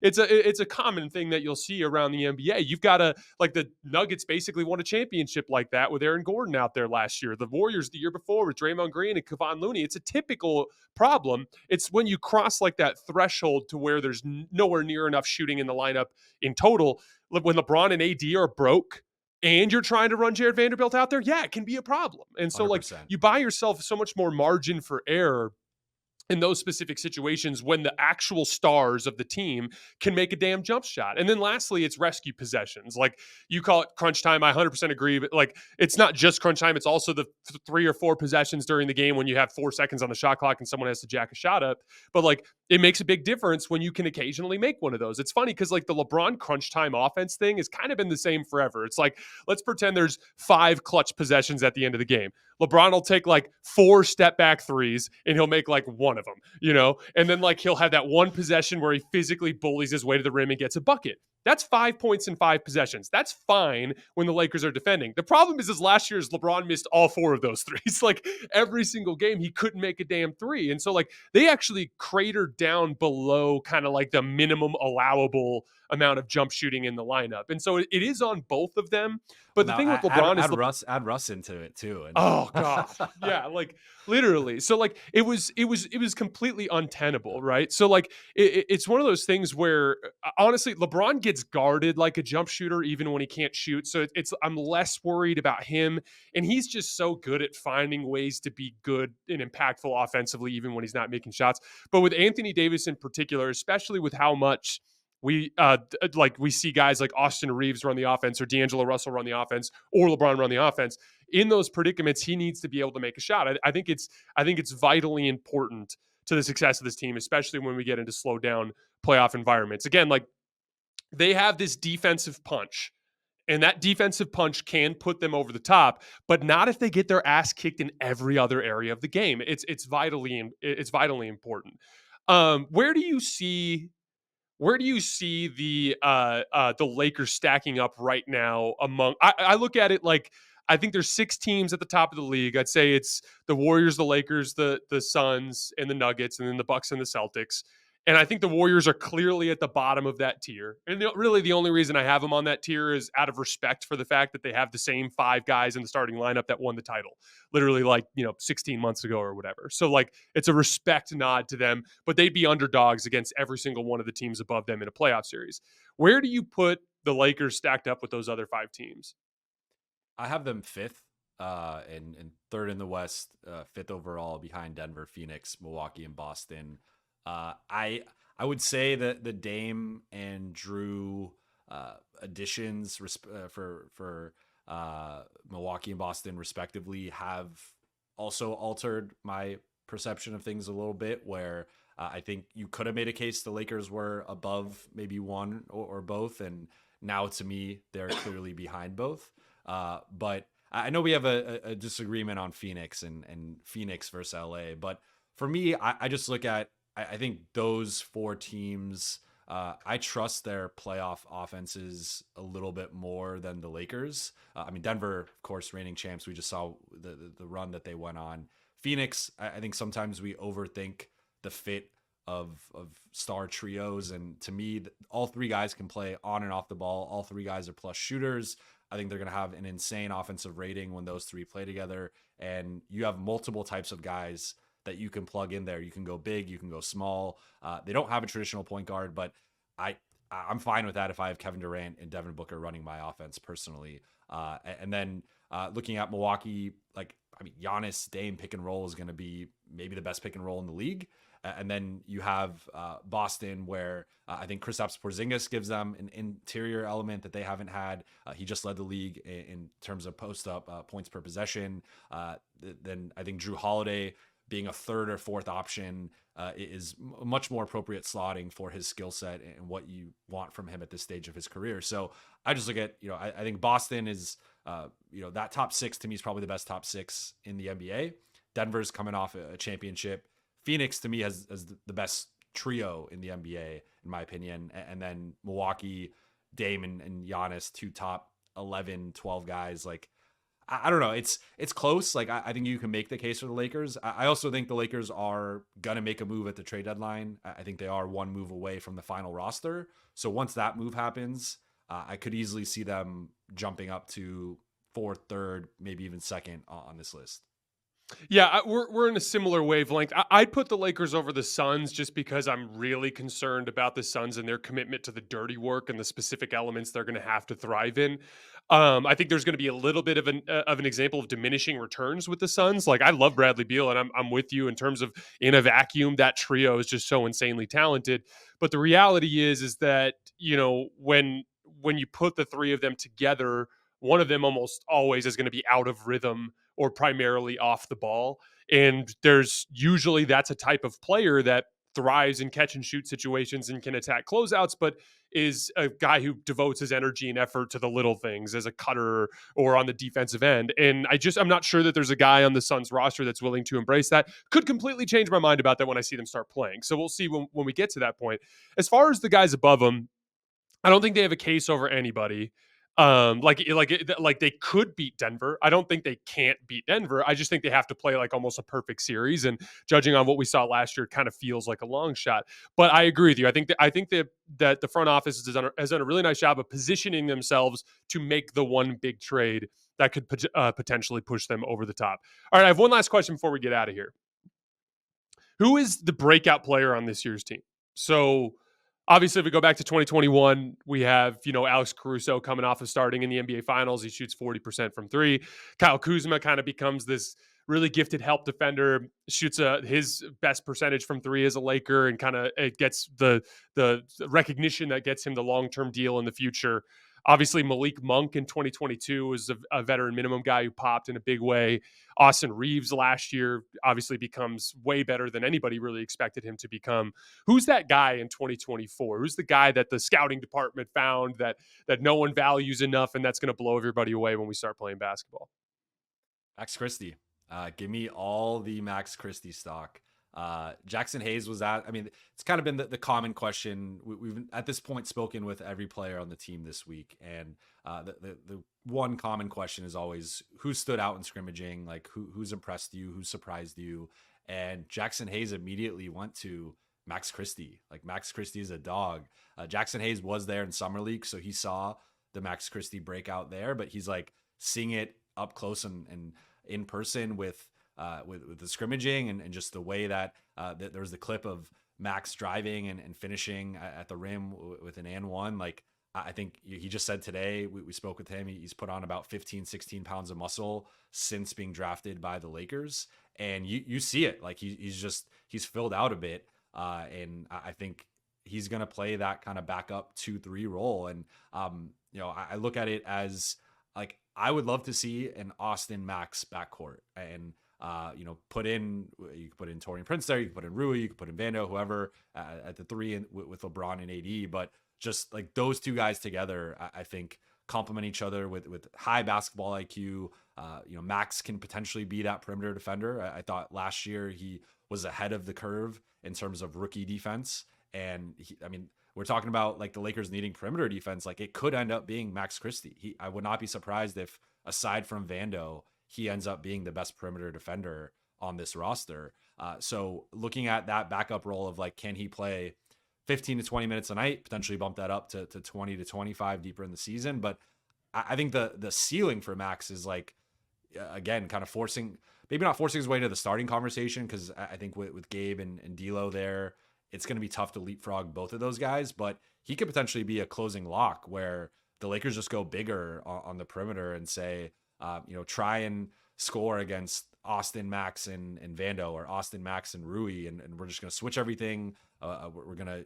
It's a common thing that you'll see around the NBA. You've got to, like, the Nuggets basically won a championship like that with Aaron Gordon out there last year. The Warriors the year before with Draymond Green and Kevon Looney. It's a typical problem. It's when you cross like that threshold to where there's nowhere near enough shooting in the lineup in total. When LeBron and AD are broke and you're trying to run Jared Vanderbilt out there, yeah, it can be a problem. And so, like, 100%. you buy yourself so much more margin for error in those specific situations when the actual stars of the team can make a damn jump shot. And then lastly, it's rescue possessions. Like, you call it crunch time. I 100% agree. But, like, it's not just crunch time. It's also the 3 or 4 possessions during the game when you have 4 seconds on the shot clock and someone has to jack a shot up. But, like, it makes a big difference when you can occasionally make one of those. It's funny because, like, the LeBron crunch time offense thing has kind of been the same forever. It's like, let's pretend there's 5 clutch possessions at the end of the game. LeBron will take like 4 step back threes and he'll make like one of them, and then, like, he'll have that one possession where he physically bullies his way to the rim and gets a bucket. That's 5 points in 5 possessions. That's fine when the Lakers are defending. The problem is last year's LeBron missed all 4 of those threes. Like, every single game, he couldn't make a damn three. And so, like, they actually cratered down below kind of like the minimum allowable amount of jump shooting in the lineup. And so it is on both of them. But Well, the now thing with add, LeBron is add Russ, add Russ into it too. And oh god. Yeah, like, literally. So, like, it was completely untenable, right? So, like, it's one of those things where honestly LeBron gets guarded like a jump shooter even when he can't shoot. So it's I'm less worried about him, and he's just so good at finding ways to be good and impactful offensively even when he's not making shots. But with Anthony Davis in particular, especially with how much we see guys like Austin Reeves run the offense or D'Angelo Russell run the offense or LeBron run the offense. In those predicaments, he needs to be able to make a shot. I think it's vitally important to the success of this team, especially when we get into slow down playoff environments. Again, like, they have this defensive punch, and that defensive punch can put them over the top, but not if they get their ass kicked in every other area of the game. It's vitally important. Where do you see the Lakers stacking up right now among? I look at it like, I think there's 6 teams at the top of the league. I'd say it's the Warriors, the Lakers, the Suns, and the Nuggets, and then the Bucks and the Celtics. And I think the Warriors are clearly at the bottom of that tier. And really, the only reason I have them on that tier is out of respect for the fact that they have the same 5 guys in the starting lineup that won the title, literally, like, 16 months ago or whatever. So, like, it's a respect nod to them, but they'd be underdogs against every single one of the teams above them in a playoff series. Where do you put the Lakers stacked up with those other 5 teams? I have them fifth, and third in the West, fifth overall behind Denver, Phoenix, Milwaukee, and Boston. I would say that the Dame and Drew additions for Milwaukee and Boston respectively have also altered my perception of things a little bit. Where I think you could have made a case the Lakers were above maybe one or both, and now to me they're clearly behind both. But I know we have a disagreement on Phoenix and Phoenix versus LA. But for me, I just look at, I think those 4 teams, I trust their playoff offenses a little bit more than the Lakers. I mean, Denver, of course, reigning champs. We just saw the run that they went on. Phoenix, I think sometimes we overthink the fit of star trios. And to me, all 3 guys can play on and off the ball. All 3 guys are plus shooters. I think they're going to have an insane offensive rating when those 3 play together. And you have multiple types of guys that you can plug in there. You can go big, you can go small. They don't have a traditional point guard, but I'm fine with that if I have Kevin Durant and Devin Booker running my offense personally. And then looking at Milwaukee, Giannis Dame pick and roll is going to be maybe the best pick and roll in the league. And then you have Boston, where I think Kristaps Porzingis gives them an interior element that they haven't had. He just led the league in terms of post-up points per possession. Then I think Drew Holiday being a third or fourth option is much more appropriate slotting for his skill set and what you want from him at this stage of his career. So I just look at, I think Boston is, that top 6 to me is probably the best top 6 in the NBA. Denver's coming off a championship. Phoenix to me has the best trio in the NBA, in my opinion. And then Milwaukee, Dame and Giannis, 2 top 11, 12 guys. Like, I don't know. It's close. Like I think you can make the case for the Lakers. I also think the Lakers are gonna make a move at the trade deadline. I think they are one move away from the final roster. So once that move happens, I could easily see them jumping up to fourth, third, maybe even second on this list. Yeah, we're in a similar wavelength. I'd put the Lakers over the Suns just because I'm really concerned about the Suns and their commitment to the dirty work and the specific elements they're going to have to thrive in. I think there's going to be a little bit of an example of diminishing returns with the Suns. Like I love Bradley Beal, and I'm with you in terms of in a vacuum that trio is just so insanely talented. But the reality is that when you put the three of them together, one of them almost always is going to be out of rhythm or primarily off the ball. And that's a type of player that thrives in catch and shoot situations and can attack closeouts, but is a guy who devotes his energy and effort to the little things as a cutter or on the defensive end. And I'm not sure that there's a guy on the Suns roster that's willing to embrace that. Could completely change my mind about that when I see them start playing. So we'll see when we get to that point. As far as the guys above them, I don't think they have a case over anybody. Like they could beat Denver. I don't think they can't beat Denver. I just think they have to play like almost a perfect series. And judging on what we saw last year, it kind of feels like a long shot. But I agree with you. I think that the front office has done a really nice job of positioning themselves to make the one big trade that could potentially push them over the top. All right, I have one last question before we get out of here. Who is the breakout player on this year's team? So obviously, if we go back to 2021, we have, Alex Caruso coming off of starting in the NBA Finals. He shoots 40% from three. Kyle Kuzma kind of becomes this really gifted help defender, shoots his best percentage from three as a Laker, and kind of it gets the recognition that gets him the long-term deal in the future. Obviously, Malik Monk in 2022 was a veteran minimum guy who popped in a big way. Austin Reeves last year obviously becomes way better than anybody really expected him to become. Who's that guy in 2024? Who's the guy that the scouting department found that no one values enough and that's going to blow everybody away when we start playing basketball? Max Christie. Give me all the Max Christie stock. Jackson Hayes was that. I mean, it's kind of been the common question. We've at this point spoken with every player on the team this week, and the one common question is always who stood out in scrimmaging, like who's impressed you, who surprised you, and Jackson Hayes immediately went to Max Christie. Like Max Christie is a dog. Jackson Hayes was there in summer league, so he saw the Max Christie breakout there, but he's like seeing it up close and in person with the scrimmaging and just the way that there was the clip of Max driving and finishing at the rim with an and one. Like I think he just said today, we spoke with him. He's put on about 15, 16 pounds of muscle since being drafted by the Lakers. And you see it, like he's filled out a bit. And I think he's going to play that kind of backup 2-3 role. And, I look at it as like, I would love to see an Austin Max backcourt and, you could put in Taurean Prince there, you could put in Rui, you could put in Vando, whoever at the three and with LeBron and AD, but just like those two guys together, I think complement each other with high basketball IQ. Max can potentially be that perimeter defender. I thought last year he was ahead of the curve in terms of rookie defense. And we're talking about like the Lakers needing perimeter defense. Like it could end up being Max Christie. I would not be surprised if aside from Vando, he ends up being the best perimeter defender on this roster. So looking at that backup role of like, can he play 15 to 20 minutes a night, potentially bump that up to 20 to 25 deeper in the season. But I think the ceiling for Max is like, again, kind of maybe not forcing his way to the starting conversation. Cause I think with Gabe and D'Lo there, it's going to be tough to leapfrog both of those guys, but he could potentially be a closing lock where the Lakers just go bigger on the perimeter and say, try and score against Austin Max and Vando or Austin Max and Rui. And we're just going to switch everything. We're going to,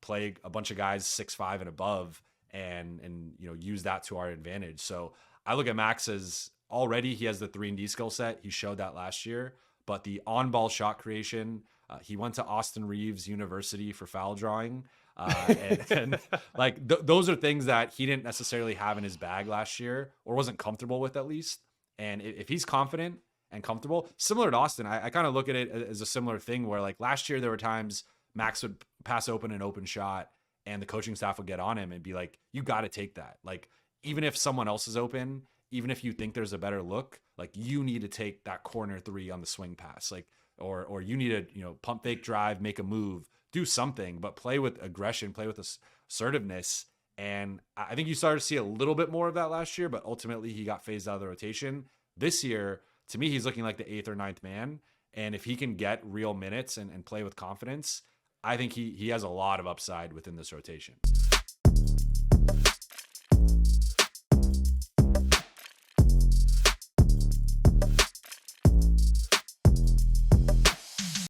play a bunch of guys 6'5" and above and use that to our advantage. So I look at Max as already he has the 3-and-D skill set. He showed that last year, but the on-ball shot creation, he went to Austin Reeves University for foul drawing. And like those are things that he didn't necessarily have in his bag last year or wasn't comfortable with at least. And if he's confident and comfortable, similar to Austin, I kind of look at it as a similar thing where like last year there were times Max would pass open an open shot and the coaching staff would get on him and be like, you got to take that. Like, even if someone else is open even if you think there's a better look, like you need to take that corner three on the swing pass, like, or you need to, pump fake drive, make a move, do something, but play with aggression, play with assertiveness. And I think you started to see a little bit more of that last year, but ultimately he got phased out of the rotation. This year, to me, he's looking like the 8th or 9th man. And if he can get real minutes and play with confidence, I think he has a lot of upside within this rotation.